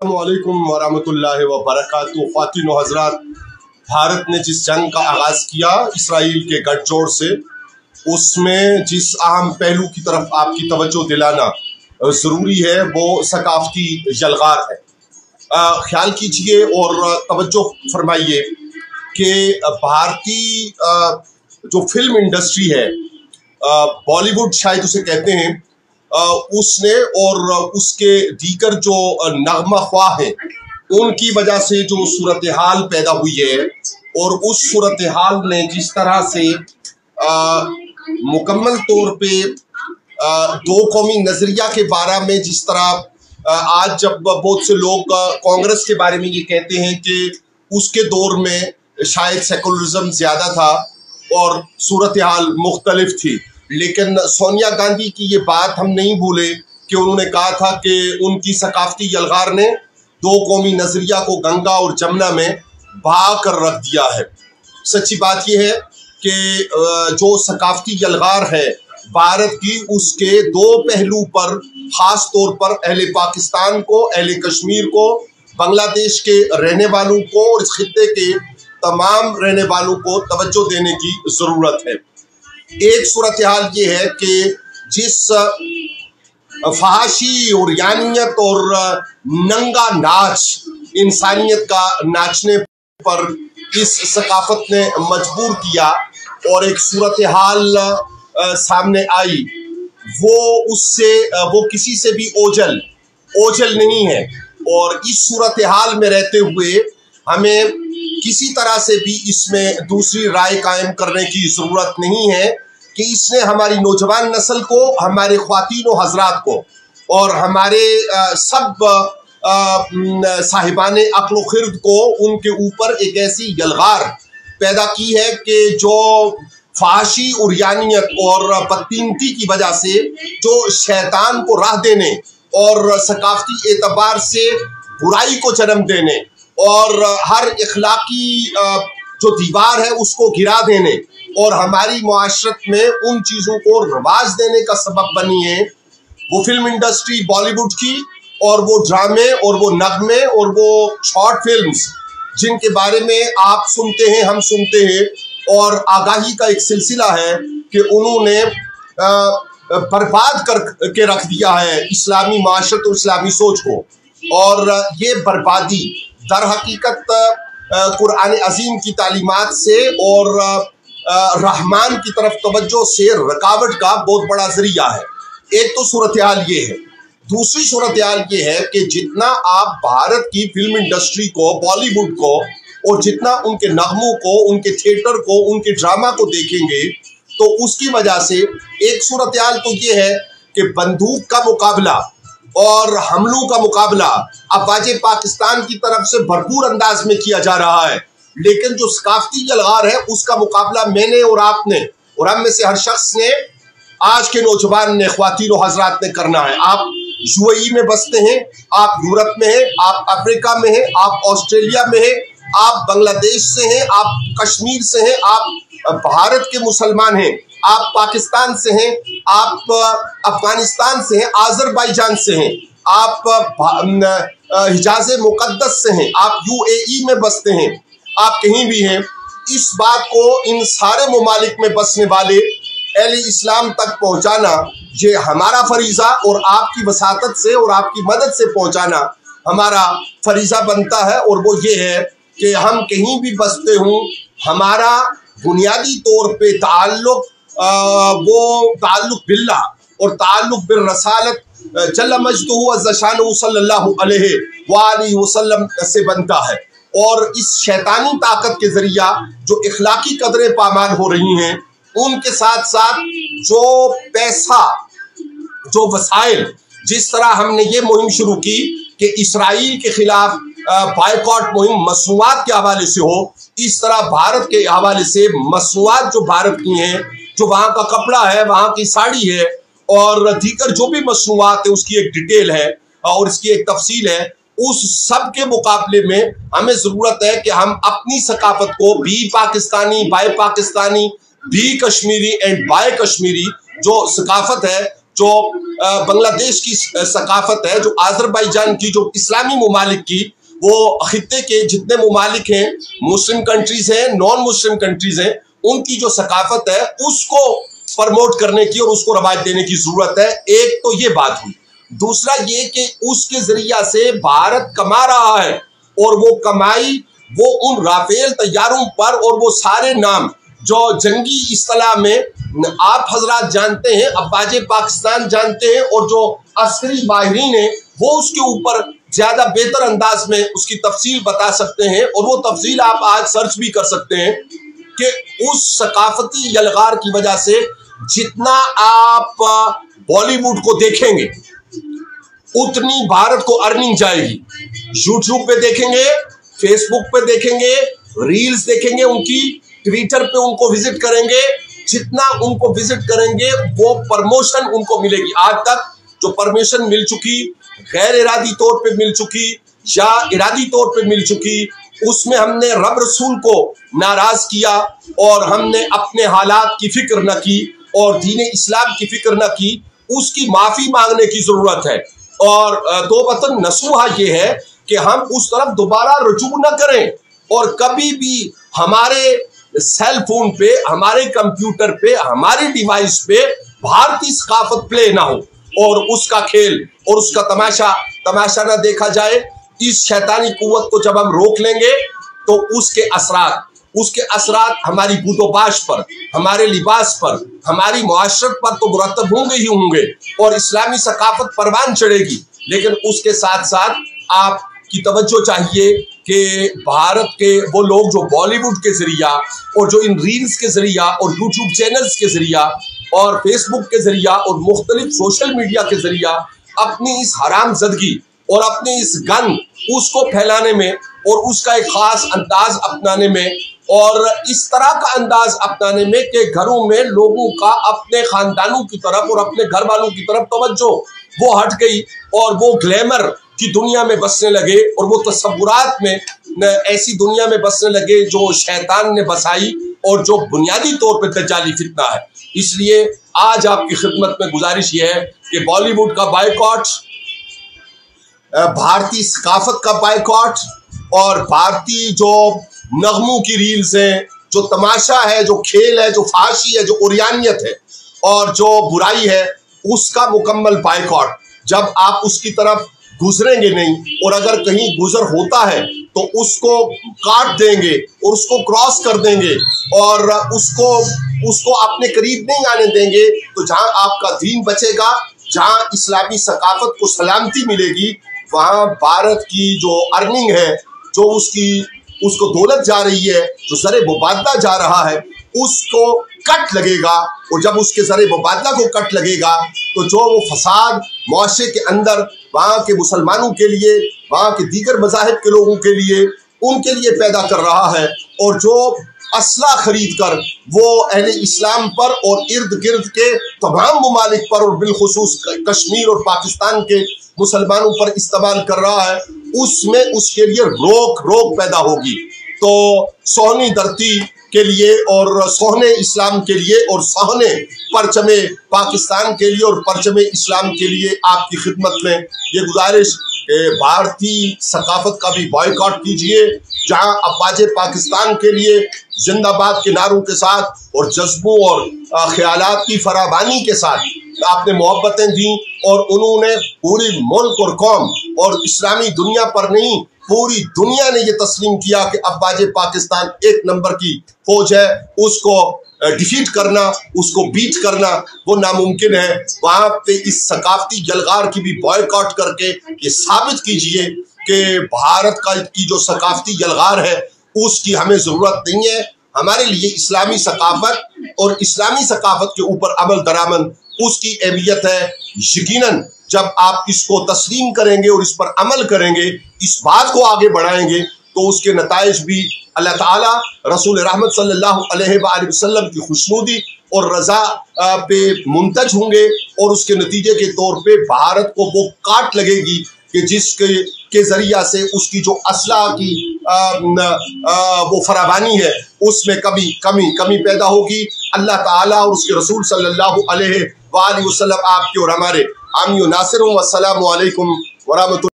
अस्सलामुअलैकुम वरहमतुल्लाहि वबरकातुहू। ख़वातीन व हज़रात, भारत ने जिस जंग का आगाज़ किया इसराइल के गठजोड़ से, उसमें जिस अहम पहलू की तरफ आपकी तवज्जो दिलाना ज़रूरी है वो सकाफ़ती यलगार है। ख्याल कीजिए और तवज्जो फरमाइए कि भारतीय जो फिल्म इंडस्ट्री है, बॉलीवुड शायद उसे कहते हैं, उसने और उसके दीगर जो नगमा ख्वाह हैं उनकी वजह से जो सूरत हाल पैदा हुई है और उस सूरत हाल ने जिस तरह से मुकम्मल तौर पे दो कौमी नज़रिया के बारे में जिस तरह आज जब बहुत से लोग कांग्रेस के बारे में ये कहते हैं कि उसके दौर में शायद सेकुलरिज्म ज़्यादा था और सूरत हाल मुख्तलिफ थी, लेकिन सोनिया गांधी की ये बात हम नहीं भूले कि उन्होंने कहा था कि उनकी सकाफती यलगार ने दो कौमी नज़रिया को गंगा और जमुना में बहा कर रख दिया है। सच्ची बात यह है कि जो सकाफती यलगार है भारत की, उसके दो पहलू पर ख़ास तौर पर अहले पाकिस्तान को, अहले कश्मीर को, बांग्लादेश के रहने वालों को और इस खित्ते के तमाम रहने वालों को तवज्जो देने की ज़रूरत है। एक सूरत हाल ये है कि जिस फहाशी और यानियत और नंगा नाच इंसानियत का नाचने पर इस सकाफत ने मजबूर किया और एक सूरत हाल सामने आई, वो किसी से भी ओझल नहीं है। और इस सूरत हाल में रहते हुए हमें किसी तरह से भी इसमें दूसरी राय कायम करने की ज़रूरत नहीं है कि इसने हमारी नौजवान नस्ल को, हमारे ख्वातीन व हज़रात को और हमारे सब साहिबाने अक्ल खिर्द को, उनके ऊपर एक ऐसी यलगार पैदा की है कि जो फहाशी और यानियत और बदकीमती की वजह से जो शैतान को राह देने और सकाफती एतबार से बुराई को जन्म देने और हर इखलाकी जो दीवार है उसको गिरा देने और हमारी मुआशरत में उन चीज़ों को रवाज देने का सबब बनी है, वो फिल्म इंडस्ट्री बॉलीवुड की और वो ड्रामे और वो नगमे और वो शॉर्ट फिल्म्स जिनके बारे में आप सुनते हैं, हम सुनते हैं और आगाही का एक सिलसिला है कि उन्होंने बर्बाद करके रख दिया है इस्लामी माशरत और इस्लामी सोच को। और ये बर्बादी दर हकीकत कुरान अजीम की तालीमात से और रहमान की तरफ तवज्जो से रुकावट का बहुत बड़ा जरिया है। एक तो सूरत हाल ये है। दूसरी सूरत हाल ये है कि जितना आप भारत की फिल्म इंडस्ट्री को, बॉलीवुड को और जितना उनके नगमों को, उनके थिएटर को, उनके ड्रामा को देखेंगे तो उसकी वजह से एक सूरत हाल तो ये है कि बंदूक का मुकाबला और हमलों का मुकाबला अफवाज पाकिस्तान की तरफ से भरपूर अंदाज में किया जा रहा है, लेकिन जो सकाफती यलगार है उसका मुकाबला मैंने और आपने और हम में से हर शख्स ने, आज के नौजवान ने, ख्वातीन व हज़रात ने करना है। आप यूएई में बसते हैं, आप यूरोप में हैं, आप अफ्रीका में हैं, आप ऑस्ट्रेलिया में हैं, आप बांग्लादेश से हैं, आप कश्मीर से हैं, आप भारत के मुसलमान हैं, आप पाकिस्तान से हैं, आप अफगानिस्तान से हैं, आज़रबाईजान से हैं, आप हिजाज़ मुक़द्दस से हैं, आप यूएई में बसते हैं, आप कहीं भी हैं। इस बात को इन सारे ममालिक में बसने वाले अहले इस्लाम तक पहुँचाना ये हमारा फरीज़ा और आपकी वसातत से और आपकी मदद से पहुँचाना हमारा फरीज़ा बनता है। और वो ये है कि हम कहीं भी बसते हों, हमारा बुनियादी तौर पे ताल्लुक वो ताल्लुक बिल्लाह और ताल्लुक बिर रसालत जल्ल मजदुहु अज़्ज़ शानुहु सल्लल्लाहु अलैहि वसल्लम से बनता है। और इस शैतानी ताकत के जरिया जो इखलाकी कदरें पामाल हो रही हैं, उनके साथ साथ जो पैसा, जो वसाइल, जिस तरह हमने ये मुहिम शुरू की कि इसराइल के खिलाफ बायकॉट मुहिम मसनूआत के हवाले से हो, इस तरह भारत के हवाले से मसनूआत जो भारत की हैं, जो वहाँ का कपड़ा है, वहाँ की साड़ी है और दीगर जो भी मसनूआत है उसकी एक डिटेल है और इसकी एक तफसील है, उस सब के मुकाबले में हमें ज़रूरत है कि हम अपनी सकाफत को be Pakistani, buy Pakistani, be Kashmiri and buy Kashmiri जो सकाफत है जो बांग्लादेश की सकाफत है, जो आज़रबाईजान की, जो इस्लामी ममालिक की, वो खित्ते के जितने ममालिक हैं, मुस्लिम कंट्रीज हैं, नॉन मुस्लिम कंट्रीज हैं, उनकी जो सकाफत है उसको प्रमोट करने की और उसको रवायत देने की जरूरत है। एक तो ये बात हुई। दूसरा ये कि उसके जरिया से भारत कमा रहा है और वो कमाई वो उन राफेल तैयारों पर, और वो सारे नाम जो जंगी इस्तिलाह में आप हजरात जानते हैं, अफवाज पाकिस्तान जानते हैं, और जो अस्करी माहिरीन है वो उसके ऊपर ज्यादा बेहतर अंदाज में उसकी तफसील बता सकते हैं। और वो तफसील आप आज सर्च भी कर सकते हैं कि उस सकाफती यलगार की वजह से जितना आप बॉलीवुड को देखेंगे उतनी भारत को अर्निंग जाएगी। यूट्यूब पे देखेंगे, फेसबुक पे देखेंगे, रील्स देखेंगे उनकी, ट्विटर पे उनको विजिट करेंगे, जितना उनको विजिट करेंगे वो प्रमोशन उनको मिलेगी। आज तक जो परमिशन मिल चुकी, गैर इरादी तौर पे मिल चुकी या इरादी तौर पे मिल चुकी, उसमें हमने रब रसूल को नाराज किया और हमने अपने हालात की फिक्र न की और दीन इस्लाम की फिक्र न की, उसकी माफी मांगने की जरूरत है। और दो वतन नसूहा ये है कि हम उस तरफ दोबारा रुजू न करें और कभी भी हमारे सेल फोन पे, हमारे कंप्यूटर पे, हमारी डिवाइस पे भारतीय सकाफत प्ले ना हो और उसका खेल और उसका तमाशा ना देखा जाए। इस शैतानी कुव्वत को जब हम रोक लेंगे तो उसके असरात हमारी बूदोबाश पर, हमारे लिबास पर, हमारी मुआशरत पर तो मुरतब होंगे ही होंगे और इस्लामी सकाफत परवान चढ़ेगी। लेकिन उसके साथ साथ आपकी तवज्जो चाहिए कि भारत के वो लोग जो बॉलीवुड के जरिया और जो इन रील्स के जरिया और यूट्यूब चैनल्स के जरिया और फेसबुक के जरिया और मुख्तलिफ सोशल मीडिया के जरिया अपनी इस हराम ज़दगी और अपने इस गन उसको फैलाने में और उसका एक खास अंदाज अपनाने में और इस तरह का अंदाज अपनाने में कि घरों में लोगों का अपने खानदानों की तरफ और अपने घर वालों की तरफ तवज्जो वो हट गई और वो ग्लैमर की दुनिया में बसने लगे और वो तसव्वुरात में ऐसी दुनिया में बसने लगे जो शैतान ने बसाई और जो बुनियादी तौर पर दज्जाली फितना है। इसलिए आज आपकी खिदमत में गुजारिश ये है कि बॉलीवुड का बायकॉट, भारतीय सकाफत का बायकॉट और भारतीय जो नगमों की रील्स हैं, जो तमाशा है, जो खेल है, जो फाशी है, जो उरियानियत है और जो बुराई है, उसका मुकम्मल बायकॉट। जब आप उसकी तरफ गुजरेंगे नहीं और अगर कहीं गुजर होता है तो उसको काट देंगे और उसको क्रॉस कर देंगे और उसको अपने करीब नहीं आने देंगे, तो जहां आपका दीन बचेगा, जहां इस्लामी सकाफत को सलामती मिलेगी, वहां भारत की जो अर्निंग है, जो उसको दौलत जा रही है, जो ज़र मुबादला जा रहा है, उसको कट लगेगा। और जब उसके ज़र मुबादला को कट लगेगा तो जो वो फसाद मुआशरे के अंदर वहाँ के मुसलमानों के लिए, वहाँ के दीगर मज़ाहिब के लोगों के लिए, उनके लिए पैदा कर रहा है और जो असला खरीद कर वो अहले इस्लाम पर और इर्द गिर्द के तमाम ममालिक पर और बिलखुसूस कश्मीर और पाकिस्तान के मुसलमानों पर इस्तेमाल कर रहा है, उसमें उसके लिए रोक पैदा होगी। तो सोहनी धरती के लिए और सोहने इस्लाम के लिए और सोहने परचमे पाकिस्तान के लिए और परचमे इस्लाम के लिए आपकी खिदमत में ये गुजारिश भारतीय सकाफत का भी बॉयकॉट कीजिए। जहां अफवाज पाकिस्तान के लिए जिंदाबाद के नारों के साथ और जज्बों और ख्यालात की फरावानी के साथ आपने मोहब्बतें दी और उन्होंने पूरी मुल्क और कौम और इस्लामी दुनिया पर नहीं, पूरी दुनिया ने ये तस्लीम किया कि अफवाज पाकिस्तान एक नंबर की फौज है, उसको डिफीट करना, उसको बीट करना वो नामुमकिन है। वहां पे इस सकाफती यलगार की भी बॉयकॉट करके ये साबित कीजिए कि भारत की जो सकाफती यलगार है उसकी हमें जरूरत नहीं है। हमारे लिए इस्लामी सकाफत और इस्लामी सकाफत के ऊपर अमल दरामद उसकी अहमियत है। यकीनन जब आप इसको तस्लीम करेंगे और इस पर अमल करेंगे, इस बात को आगे बढ़ाएंगे, तो उसके नताइज भी अल्लाह ताला रसूल रहमत सल्लल्लाहु अलैहि वसल्लम की खुशनुदी और रजा पे मुंतज होंगे और उसके नतीजे के तौर पे भारत को वो काट लगेगी कि जिसके जरिया से उसकी जो असला की वो फरावानी है उसमें कमी पैदा होगी। अल्लाह ताला और उसके रसूल सल्लल्लाहु अलैहि وآلہ وسلم آپ کے اور ہمارے عامی و ناصر ہوں۔ والسلام علیکم ورحمۃ اللہ۔